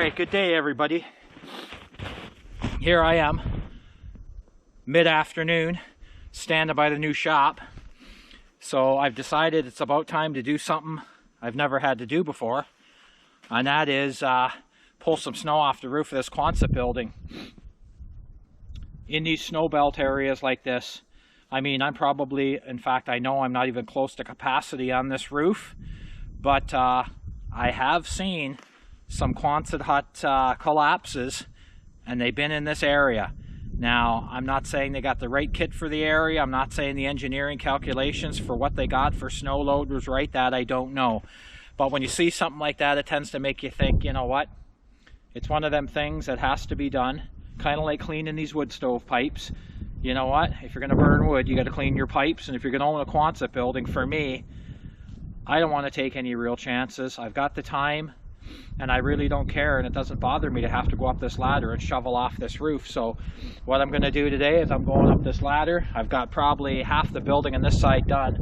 Alright, good day everybody. Here I am, mid-afternoon, standing by the new shop. So I've decided it's about time to do something I've never had to do before. And that is pull some snow off the roof of this Quonset building. In these snow belt areas like this, I mean, I'm probably, in fact, I know I'm not even close to capacity on this roof, but I have seen some Quonset hut collapses, and they've been in this area. Now, I'm not saying they got the right kit for the area. I'm not saying the engineering calculations for what they got for snow load was right. That I don't know. But when you see something like that, it tends to make you think, you know what? It's one of them things that has to be done. Kind of like cleaning these wood stove pipes. You know what? If you're going to burn wood, you got to clean your pipes. And if you're going to own a Quonset building, for me, I don't want to take any real chances. I've got the time, and I really don't care, and it doesn't bother me to have to go up this ladder and shovel off this roof. So what I'm going to do today is I'm going up this ladder. I've got probably half the building on this side done,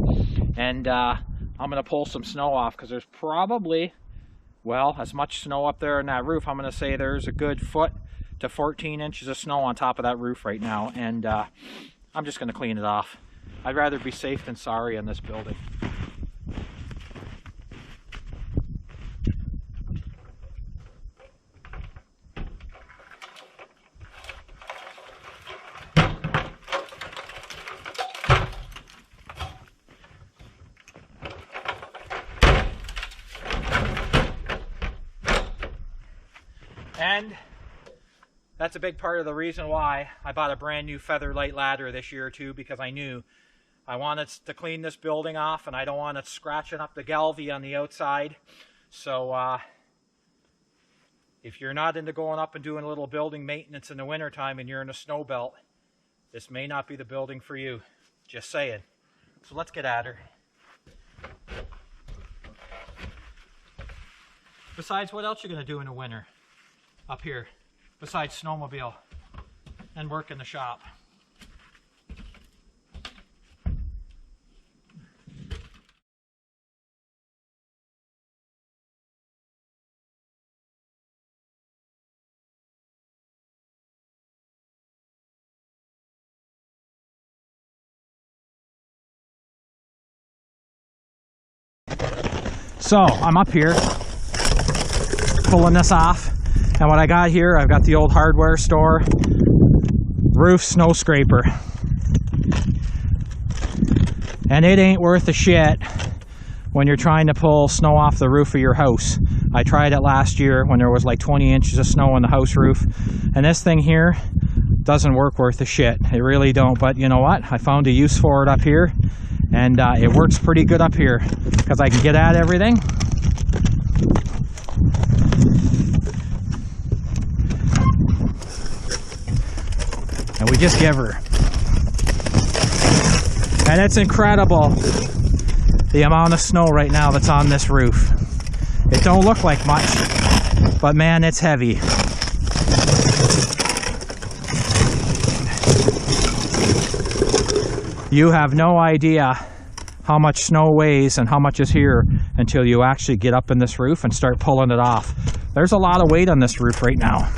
and I'm going to pull some snow off, because there's probably, well, as much snow up there in that roof, I'm going to say there's a good foot to 14 inches of snow on top of that roof right now, and I'm just going to clean it off. I'd rather be safe than sorry in this building. And that's a big part of the reason why I bought a brand new feather light ladder this year too, because I knew I wanted to clean this building off, and I don't want it scratching up the galvy on the outside. So if you're not into going up and doing a little building maintenance in the wintertime and you're in a snow belt, this may not be the building for you. Just saying. So let's get at her. Besides, what else are you going to do in the winter up here besides snowmobile and work in the shop? So I'm up here pulling this off. And what I got here, I've got the old hardware store roof snow scraper. And it ain't worth a shit when you're trying to pull snow off the roof of your house. I tried it last year when there was like 20 inches of snow on the house roof. And this thing here doesn't work worth a shit. It really don't. But you know what? I found a use for it up here. And it works pretty good up here because I can get at everything. And we just give her. And it's incredible the amount of snow right now that's on this roof. It don't look like much, but man, it's heavy. You have no idea how much snow weighs and how much is here until you actually get up in this roof and start pulling it off. There's a lot of weight on this roof right now.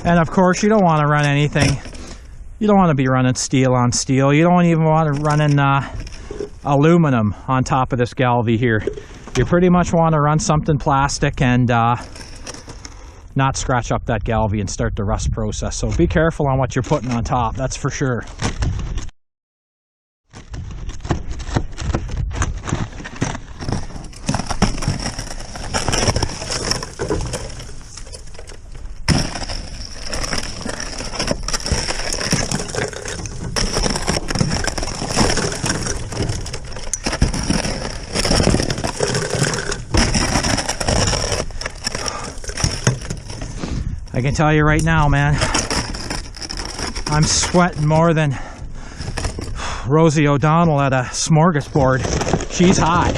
And of course, you don't want to run anything. You don't want to be running steel on steel. You don't even want to run in aluminum on top of this galvy here. You pretty much want to run something plastic and not scratch up that galvy and start the rust process. So be careful on what you're putting on top, that's for sure. can tell you right now, man, I'm sweating more than Rosie O'Donnell at a smorgasbord. She's hot.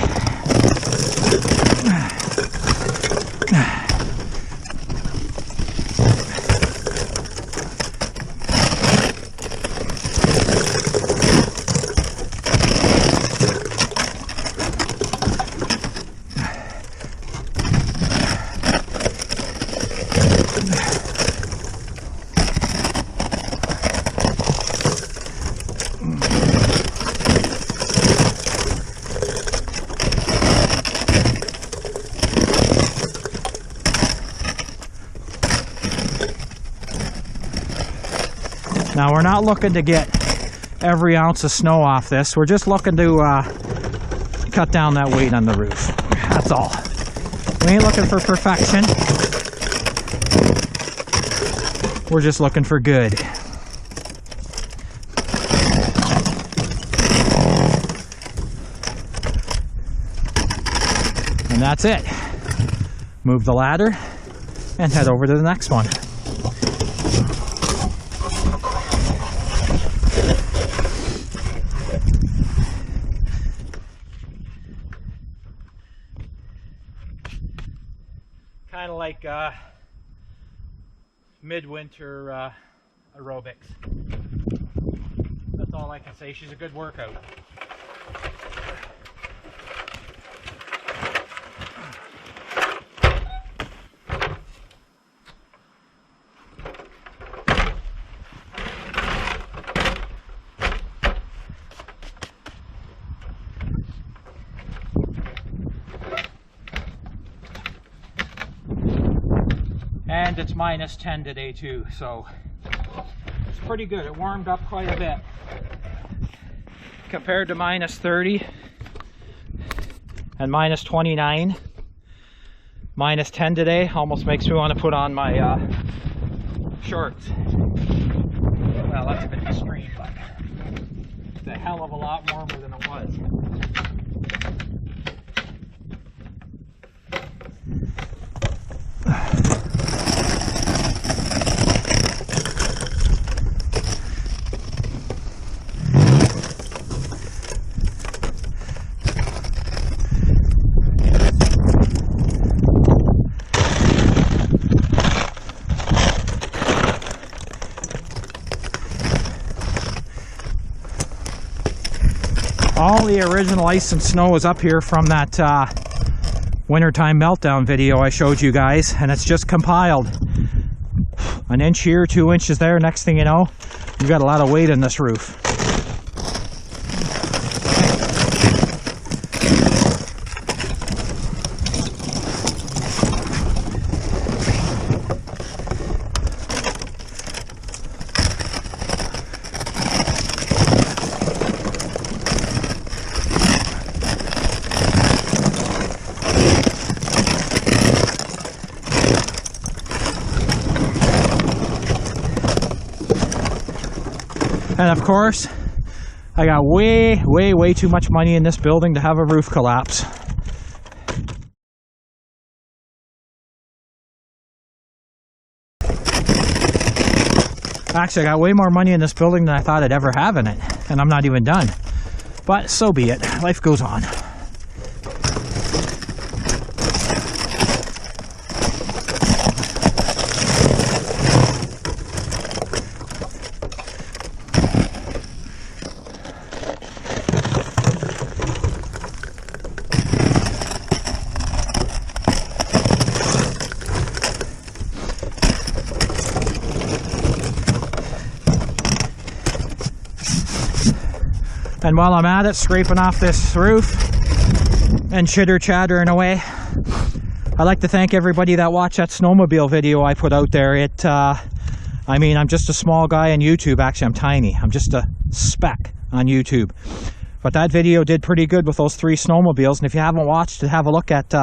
Now we're not looking to get every ounce of snow off this. We're just looking to cut down that weight on the roof. That's all. We ain't looking for perfection. We're just looking for good. And that's it. Move the ladder and head over to the next one. Kind of like midwinter aerobics. That's all I can say. She's a good workout. And it's minus 10 today too, so it's pretty good. It warmed up quite a bit compared to minus 30 and minus 29. Minus 10 today almost makes me want to put on my shorts. Well, that's a bit extreme, but it's a hell of a lot warmer than it was. All the original ice and snow is up here from that wintertime meltdown video I showed you guys, and it's just compiled. An inch here, 2 inches there. Next thing you know, you've got a lot of weight in this roof. And of course, I got way too much money in this building to have a roof collapse. Actually, I got way more money in this building than I thought I'd ever have in it. And I'm not even done. But so be it. Life goes on. And while I'm at it, scraping off this roof and chitter-chattering away, I'd like to thank everybody that watched that snowmobile video I put out there. I mean, I'm just a small guy on YouTube. Actually, I'm tiny. I'm just a speck on YouTube. But that video did pretty good with those 3 snowmobiles. And if you haven't watched it, have a look at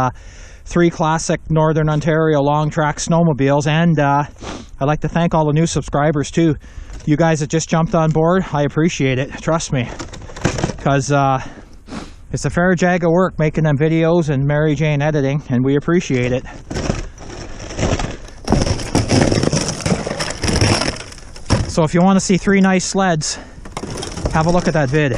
3 classic Northern Ontario long track snowmobiles. And I'd like to thank all the new subscribers too. You guys that just jumped on board, I appreciate it. Trust me. Because it's a fair jag of work making them videos and Mary Jane editing, and we appreciate it. So if you want to see 3 nice sleds, have a look at that vid.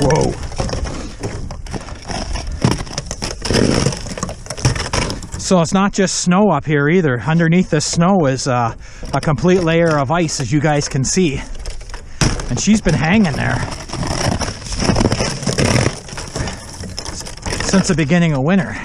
Whoa. So it's not just snow up here either. Underneath the snow is a complete layer of ice, as you guys can see. And she's been hanging there since the beginning of winter.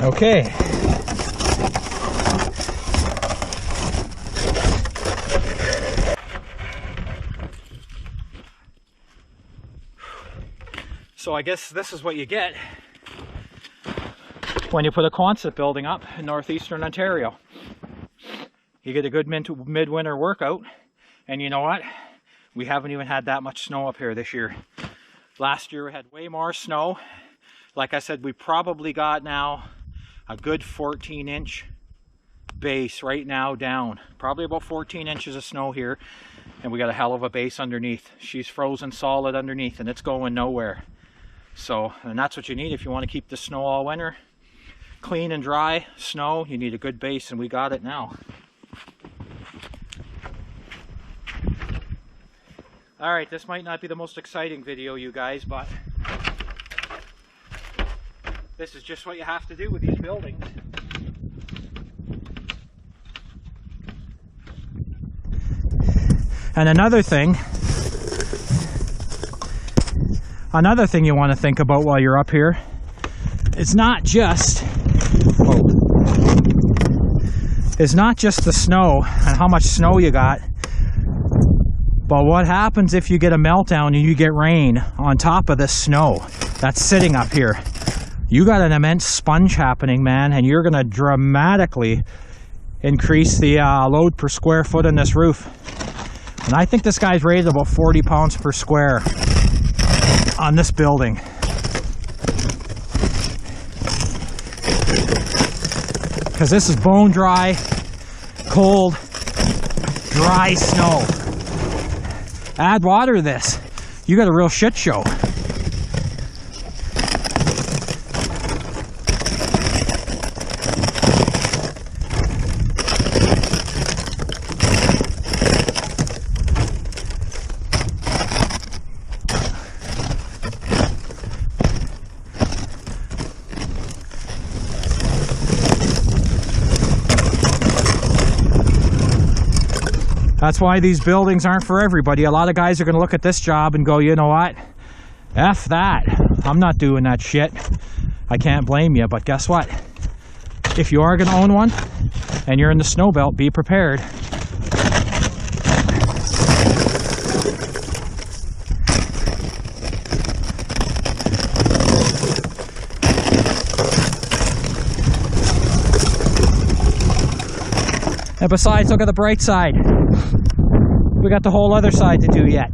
Okay. So I guess this is what you get when you put a Quonset building up in northeastern Ontario. You get a good midwinter workout, and you know what? We haven't even had that much snow up here this year. Last year we had way more snow. Like I said, we probably got now a good 14-inch base right now down. Probably about 14 inches of snow here, and we got a hell of a base underneath. She's frozen solid underneath, and it's going nowhere. So, and that's what you need if you want to keep the snow all winter. Clean and dry snow, you need a good base, and we got it now. Alright, this might not be the most exciting video, you guys, but this is just what you have to do with these buildings. And another thing you want to think about while you're up here, it's not just the snow and how much snow you got, but what happens if you get a meltdown and you get rain on top of this snow that's sitting up here. You got an immense sponge happening, man, and you're going to dramatically increase the load per square foot in this roof. And I think this guy's rated about 40 pounds per square on this building. Because this is bone dry, cold, dry snow. Add water to this, you got a real shit show. That's why these buildings aren't for everybody. A lot of guys are going to look at this job and go, you know what? F that. I'm not doing that shit. I can't blame you, but guess what? If you are going to own one and you're in the snow belt, be prepared. And besides, look at the bright side. We got the whole other side to do yet.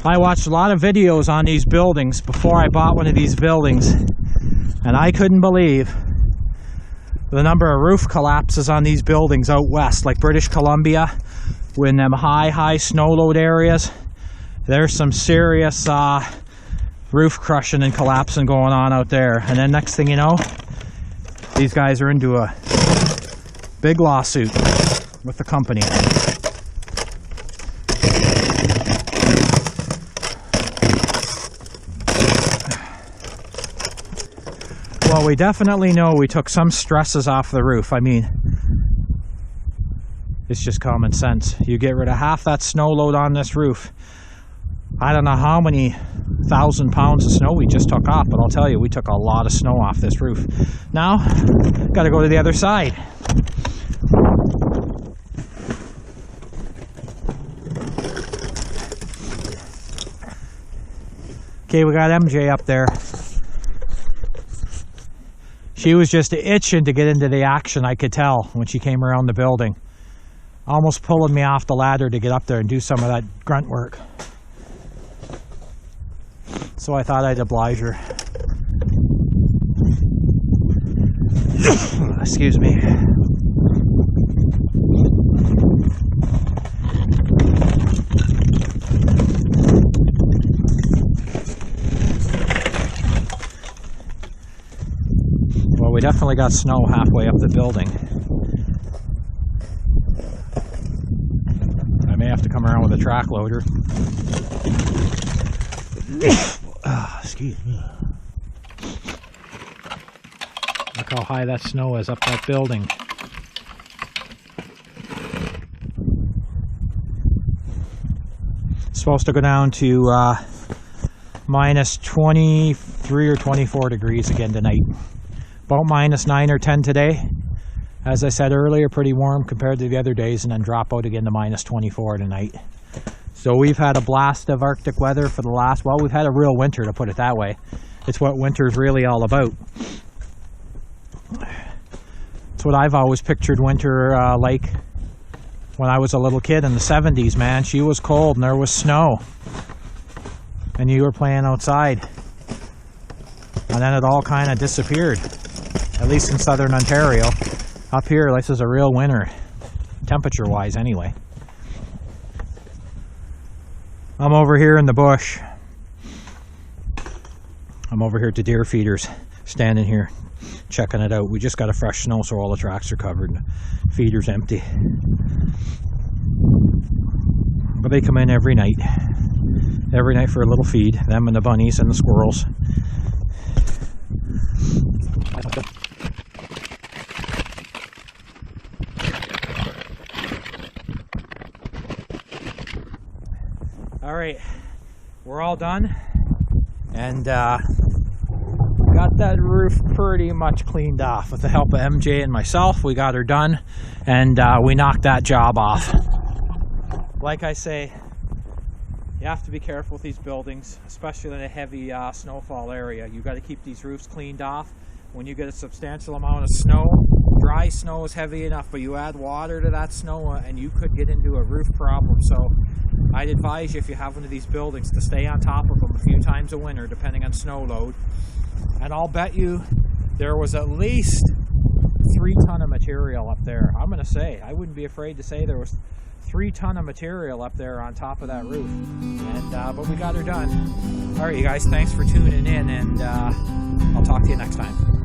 I watched a lot of videos on these buildings before I bought one of these buildings, and I couldn't believe the number of roof collapses on these buildings out west, like British Columbia, in them high snow load areas. There's some serious roof crushing and collapsing going on out there. And then next thing you know, these guys are into a big lawsuit with the company. Well, we definitely know we took some stresses off the roof. I mean, It's just common sense. You get rid of half that snow load on this roof. I don't know how many 1,000 pounds of snow we just took off, but I'll tell you, we took a lot of snow off this roof. Now, got to go to the other side. Okay, we got MJ up there. She was just itching to get into the action, I could tell, when she came around the building. Almost pulling me off the ladder to get up there and do some of that grunt work. So I thought I'd oblige her. Excuse me. Well, we definitely got snow halfway up the building. I may have to come around with a track loader. Excuse me. Look how high that snow is up that building. It's supposed to go down to minus 23 or 24 degrees again tonight. About minus 9 or 10 today. As I said earlier, pretty warm compared to the other days, and then drop out again to minus 24 tonight. So we've had a blast of Arctic weather for the last, well, we've had a real winter, to put it that way. It's what winter's really all about. It's what I've always pictured winter like when I was a little kid in the 70s, man. She was cold and there was snow. And you were playing outside. And then it all kind of disappeared. At least in southern Ontario. Up here, this is a real winter. Temperature-wise, anyway. I'm over here in the bush. I'm over here at the deer feeders, standing here, checking it out. We just got a fresh snow, so all the tracks are covered and the feeder's empty. But they come in every night for a little feed, them and the bunnies and the squirrels. All right, we're all done, and got that roof pretty much cleaned off with the help of MJ and myself. We got her done, and we knocked that job off. Like I say, you have to be careful with these buildings, especially in a heavy snowfall area. You got to keep these roofs cleaned off. When you get a substantial amount of snow, dry snow is heavy enough, but you add water to that snow and you could get into a roof problem. So I'd advise you, if you have one of these buildings, to stay on top of them a few times a winter, depending on snow load. And I'll bet you there was at least 3 tons of material up there. I'm going to say, I wouldn't be afraid to say there was 3 tons of material up there on top of that roof. And but we got her done. All right, you guys, thanks for tuning in, and I'll talk to you next time.